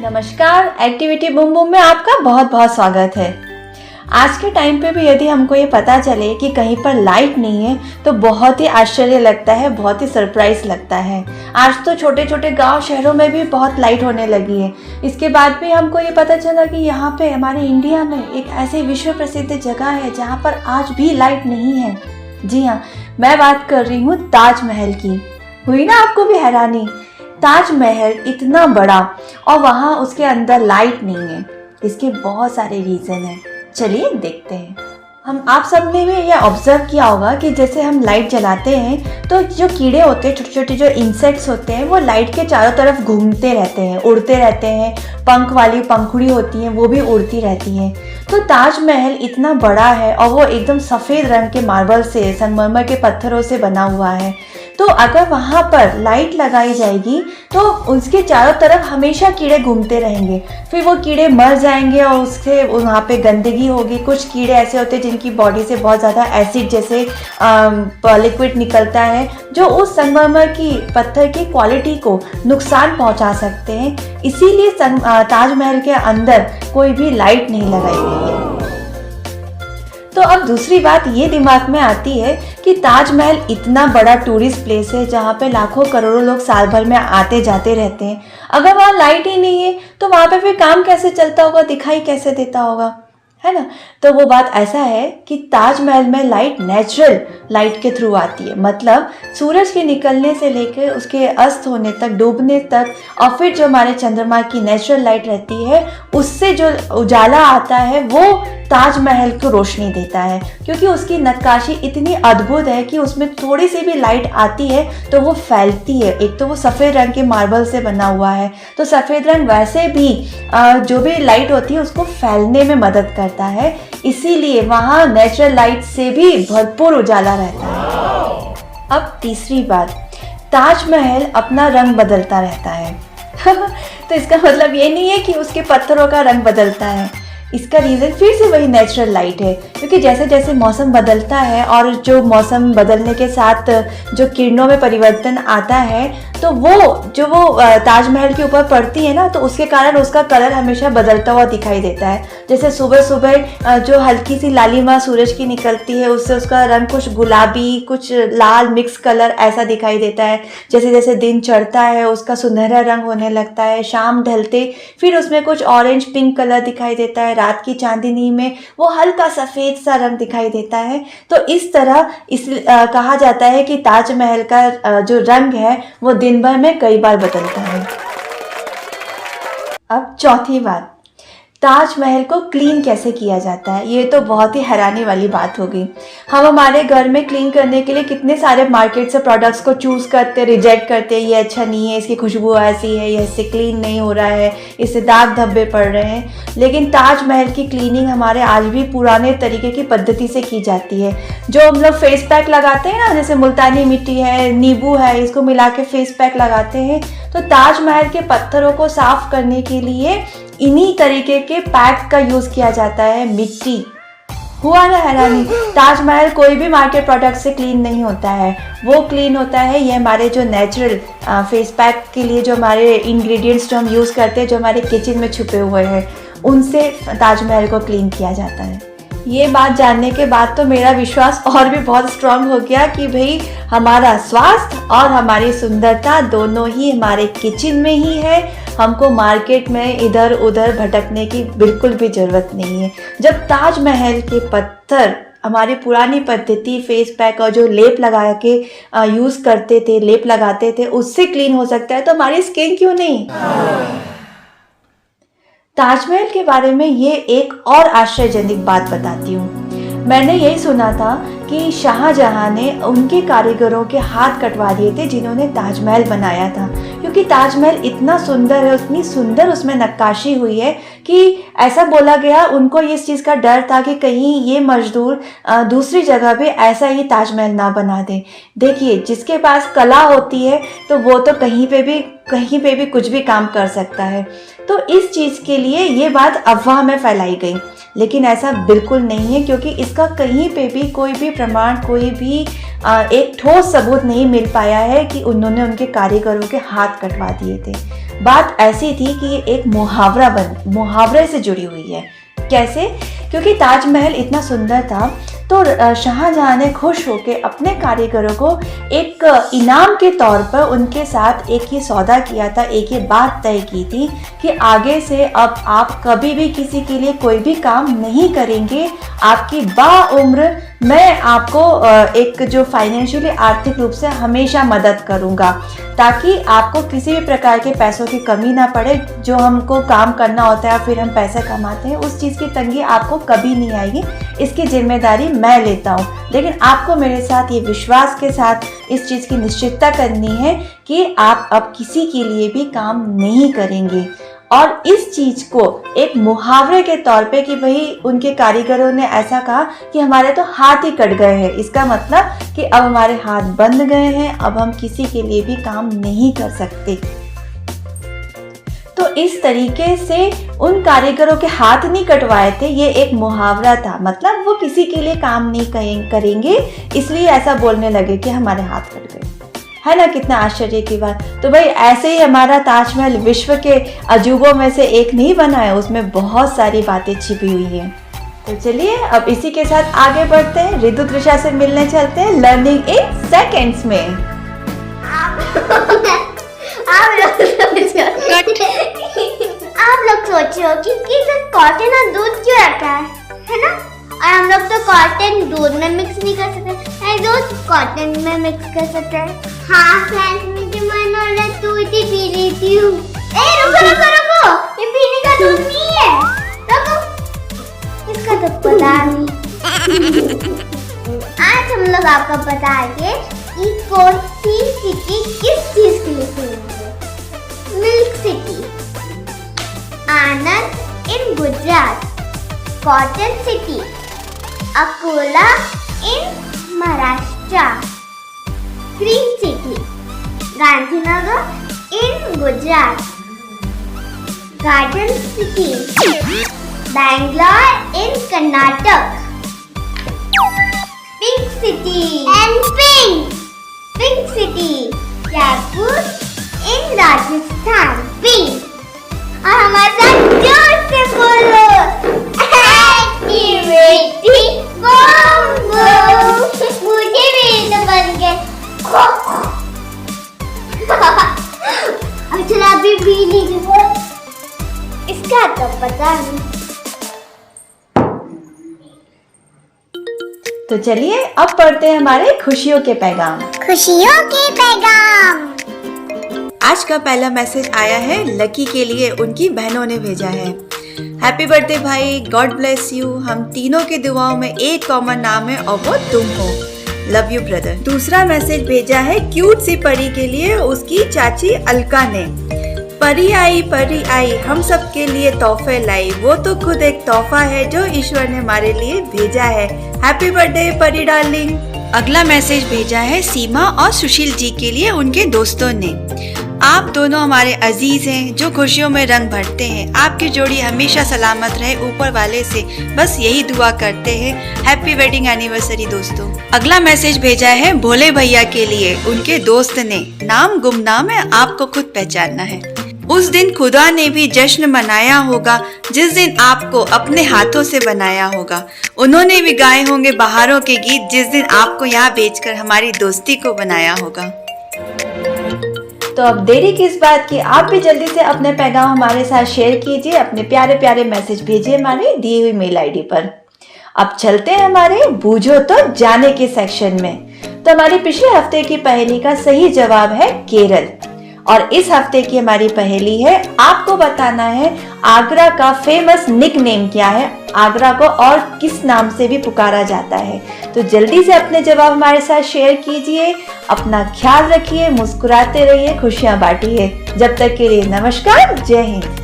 नमस्कार, activity boom boom में आपका बहुत बहुत स्वागत है। आज के टाइम पे भी यदि हमको ये पता चले कि कहीं पर लाइट नहीं है तो बहुत ही आश्चर्य लगता है, बहुत ही सरप्राइज लगता है। आज तो छोटे छोटे गांव शहरों में भी बहुत लाइट होने लगी है। इसके बाद भी हमको ये पता चला कि यहाँ पे हमारे इंडिया में एक ऐसी विश्व प्रसिद्ध जगह है जहाँ पर आज भी लाइट नहीं है। जी हाँ, मैं बात कर रही हूँ ताजमहल की। हुई ना आपको भी हैरानी? ताजमहल इतना बड़ा और वहाँ उसके अंदर लाइट नहीं है। इसके बहुत सारे रीज़न हैं, चलिए देखते हैं। आप सब ने भी ये ऑब्जर्व किया होगा कि जैसे हम लाइट जलाते हैं तो जो कीड़े होते हैं, छोटे छोटे जो इंसेक्ट्स होते हैं, वो लाइट के चारों तरफ घूमते रहते हैं, उड़ते रहते हैं। पंख वाली पंखुड़ी होती हैं वो भी उड़ती रहती हैं। तो ताजमहल इतना बड़ा है और वो एकदम सफ़ेद रंग के मार्बल से, संगमरमर के पत्थरों से बना हुआ है। तो अगर वहाँ पर लाइट लगाई जाएगी तो उसके चारों तरफ हमेशा कीड़े घूमते रहेंगे, फिर वो कीड़े मर जाएंगे और उससे वहाँ पे गंदगी होगी। कुछ कीड़े ऐसे होते हैं जिनकी बॉडी से बहुत ज़्यादा एसिड जैसे लिक्विड निकलता है जो उस संगमरमर की पत्थर की क्वालिटी को नुकसान पहुँचा सकते हैं। इसीलिए ताजमहल के अंदर कोई भी लाइट नहीं लगाई गई है। तो अब दूसरी बात ये दिमाग में आती है कि ताजमहल इतना बड़ा टूरिस्ट प्लेस है जहाँ पे लाखों करोड़ों लोग साल भर में आते जाते रहते हैं। अगर वहाँ लाइट ही नहीं है तो वहाँ पे फिर काम कैसे चलता होगा, दिखाई कैसे देता होगा, है ना? तो वो बात ऐसा है कि ताजमहल में लाइट नेचुरल लाइट के थ्रू आती है। मतलब सूरज के निकलने से लेकर उसके अस्त होने तक, डूबने तक, और फिर जो हमारे चंद्रमा की नेचुरल लाइट रहती है उससे जो उजाला आता है वो ताजमहल को रोशनी देता है। क्योंकि उसकी नक्काशी इतनी अद्भुत है कि उसमें थोड़ी सी भी लाइट आती है तो वो फैलती है। एक तो वो सफ़ेद रंग के मार्बल से बना हुआ है, तो सफ़ेद रंग वैसे भी जो भी लाइट होती है उसको फैलने में मदद करता है। इसीलिए वहाँ नेचुरल लाइट से भी भरपूर उजाला रहता है। अब तीसरी बात, ताजमहल अपना रंग बदलता रहता है। तो इसका मतलब ये नहीं है कि उसके पत्थरों का रंग बदलता है। इसका रीज़न फिर से वही नेचुरल लाइट है। क्योंकि जैसे जैसे मौसम बदलता है और जो मौसम बदलने के साथ जो किरणों में परिवर्तन आता है तो वो ताजमहल के ऊपर पड़ती है ना, तो उसके कारण उसका कलर हमेशा बदलता हुआ दिखाई देता है। जैसे सुबह सुबह जो हल्की सी लालिमा सूरज की निकलती है उससे उसका रंग कुछ गुलाबी, कुछ लाल मिक्स कलर ऐसा दिखाई देता है। जैसे जैसे दिन चढ़ता है उसका सुनहरा रंग होने लगता है। शाम ढलते फिर उसमें कुछ ऑरेंज पिंक कलर दिखाई देता है। रात की चांदनी में वो हल्का सफ़ेद सा रंग दिखाई देता है। तो इस तरह कहा जाता है कि ताजमहल का जो रंग है वो दिन भर में कई बार बदलता है। अब चौथी बात, ताजमहल को क्लीन कैसे किया जाता है। ये तो बहुत ही हैरानी वाली बात होगी। हम हमारे घर में क्लीन करने के लिए कितने सारे मार्केट से प्रोडक्ट्स को चूज़ करते, रिजेक्ट करते, ये अच्छा नहीं है, इसकी खुशबू ऐसी है, ये इससे क्लीन नहीं हो रहा है, इससे दाग धब्बे पड़ रहे हैं। लेकिन ताजमहल की क्लीनिंग हमारे आज भी पुराने तरीके की पद्धति से की जाती है। जो हम लोग फेस पैक लगाते हैं ना, जैसे मुल्तानी मिट्टी है, नींबू है, इसको मिला के फेस पैक लगाते हैं। तो ताजमहल के पत्थरों को साफ करने के लिए इन्हीं तरीके के पैक का यूज़ किया जाता है। मिट्टी, हुआ ना हैरानी? ताजमहल कोई भी मार्केट प्रोडक्ट से क्लीन नहीं होता है, वो क्लीन होता है ये हमारे जो नेचुरल फेस पैक के लिए जो हमारे इंग्रेडिएंट्स जो हम यूज़ करते हैं, जो हमारे किचन में छुपे हुए हैं, उनसे ताजमहल को क्लीन किया जाता है। ये बात जानने के बाद तो मेरा विश्वास और भी बहुत स्ट्रांग हो गया कि भाई हमारा स्वास्थ्य और हमारी सुंदरता दोनों ही हमारे किचन में ही है। हमको मार्केट में इधर उधर भटकने की बिल्कुल भी ज़रूरत नहीं है। जब ताजमहल के पत्थर हमारी पुरानी पद्धति फेस पैक और जो लेप लगा के यूज़ करते थे, लेप लगाते थे, उससे क्लीन हो सकता है तो हमारी स्किन क्यों नहीं? ताजमहल के बारे में ये एक और आश्चर्यजनक बात बताती हूँ। मैंने यही सुना था कि शाहजहां ने उनके कारीगरों के हाथ कटवा दिए थे जिन्होंने ताजमहल बनाया था। क्योंकि ताजमहल इतना सुंदर है, उतनी सुंदर उसमें नक्काशी हुई है कि ऐसा बोला गया, उनको इस चीज़ का डर था कि कहीं ये मजदूर दूसरी जगह पे ऐसा ही ताजमहल ना बना दे। देखिए, जिसके पास कला होती है तो वो तो कहीं पे भी कुछ भी काम कर सकता है। तो इस चीज़ के लिए ये बात अफवाह में फैलाई गई, लेकिन ऐसा बिल्कुल नहीं है। क्योंकि इसका कहीं पे भी कोई भी प्रमाण, कोई भी एक ठोस सबूत नहीं मिल पाया है कि उन्होंने उनके कारीगरों के हाथ कटवा दिए थे। बात ऐसी थी कि ये एक मुहावरे से जुड़ी हुई है। कैसे? क्योंकि ताजमहल इतना सुंदर था तो शाहजहां ने खुश होकर अपने कारीगरों को एक इनाम के तौर पर उनके साथ एक ये सौदा किया था, एक ये बात तय की थी कि आगे से अब आप कभी भी किसी के लिए कोई भी काम नहीं करेंगे, आपकी बाउम्र मैं आपको एक जो फाइनेंशियली आर्थिक रूप से हमेशा मदद करूंगा, ताकि आपको किसी भी प्रकार के पैसों की कमी ना पड़े। जो हमको काम करना होता है फिर हम पैसे कमाते हैं, उस चीज़ की तंगी आपको कभी नहीं आएगी, इसकी जिम्मेदारी मैं लेता हूँ। लेकिन आपको मेरे साथ ये विश्वास के साथ इस चीज़ की निश्चितता करनी है कि आप अब किसी के लिए भी काम नहीं करेंगे। और इस चीज़ को एक मुहावरे के तौर पे कि भाई उनके कारीगरों ने ऐसा कहा कि हमारे तो हाथ ही कट गए हैं, इसका मतलब कि अब हमारे हाथ बंध गए हैं, अब हम किसी के लिए भी काम नहीं कर सकते। तो इस तरीके से उन कारीगरों के हाथ नहीं कटवाए थे, ये एक मुहावरा था, मतलब वो किसी के लिए काम नहीं करेंगे, इसलिए ऐसा बोलने लगे कि हमारे हाथ कट गए। है ना, कितना आश्चर्य की बात। तो भाई ऐसे ही हमारा ताजमहल विश्व के अजूबों में से एक नहीं बना है, उसमें बहुत सारी बातें छिपी हुई हैं। तो चलिए अब इसी के साथ आगे बढ़ते हैं, रितु त्रिशा से मिलने चलते हैं लर्निंग इन सेकेंड्स में। आप लोग सोच रहे हो कि कॉटन और दूध क्यों रखा है ना? और हम लोग तो कॉटन दूध में मिक्स नहीं कर सकते, दूध कॉटन में मिक्स कर सकते हैं। हाँ फ्रेंड्स, मुझे मन हो रहा है दूध ही पी लेती हूँ। रुको रुको रुको, ये पीने का दूध नहीं है, रुको, इसका तो पता नहीं। आज हम लोग आपको बताएंगे कि कौन सी सिटी किस चीज के लिए फेमस है। Milk city Anand in Gujarat, cotton city Akola in Maharashtra, green city Gandhinagar in Gujarat, garden city Bangalore in Karnataka, pink city and pink city Jaipur in Rajasthan, pink. और हमारे साथ जोर से बोलो, एक्टिविटी बॉम्बो। मुझे भी तो बन गए। अच्छा अभी भी नहीं, इसका तो पता नहीं। तो चलिए अब पढ़ते हैं हमारे खुशियों के पैगाम। खुशियों के पैगाम। आज का पहला मैसेज आया है लकी के लिए, उनकी बहनों ने भेजा है। हैप्पी बर्थडे भाई, गॉड ब्लेस यू। हम तीनों की दुआओं में एक कॉमन नाम है और वो तुम हो। Love you brother. दूसरा मैसेज भेजा है क्यूट सी परी के लिए, उसकी चाची अलका ने। परी आई हम सब के लिए तोहफे लाई, वो तो खुद एक तोहफा है जो ईश्वर ने हमारे लिए भेजा है। हैप्पी बर्थडे परी डार्लिंग। अगला मैसेज भेजा है सीमा और सुशील जी के लिए, उनके दोस्तों ने। आप दोनों हमारे अजीज हैं जो खुशियों में रंग भरते हैं। आपकी जोड़ी हमेशा सलामत रहे, ऊपर वाले से बस यही दुआ करते हैं। हैप्पी वेडिंग एनिवर्सरी दोस्तों। अगला मैसेज भेजा है भोले भैया के लिए, उनके दोस्त ने। नाम गुमनाम है, आपको खुद पहचानना है। उस दिन खुदा ने भी जश्न मनाया होगा जिस दिन आपको अपने हाथों से बनाया होगा। उन्होंने भी गाए होंगे बहारों के गीत जिस दिन आपको यहाँ भेजकर हमारी दोस्ती को बनाया होगा। तो अब देरी किस बात की, आप भी जल्दी से अपने पैगाम हमारे साथ शेयर कीजिए, अपने प्यारे प्यारे मैसेज भेजिए हमारे दी हुई मेल आईडी पर। अब चलते हैं हमारे बूझो तो जाने के सेक्शन में। तो हमारे पिछले हफ्ते की पहेली का सही जवाब है केरल, और इस हफ्ते की हमारी पहेली है, आपको बताना है आगरा का फेमस निक नेम क्या है, आगरा को और किस नाम से भी पुकारा जाता है। तो जल्दी से अपने जवाब हमारे साथ शेयर कीजिए। अपना ख्याल रखिए, मुस्कुराते रहिए, खुशियां बांटिए। जब तक के लिए नमस्कार, जय हिंद।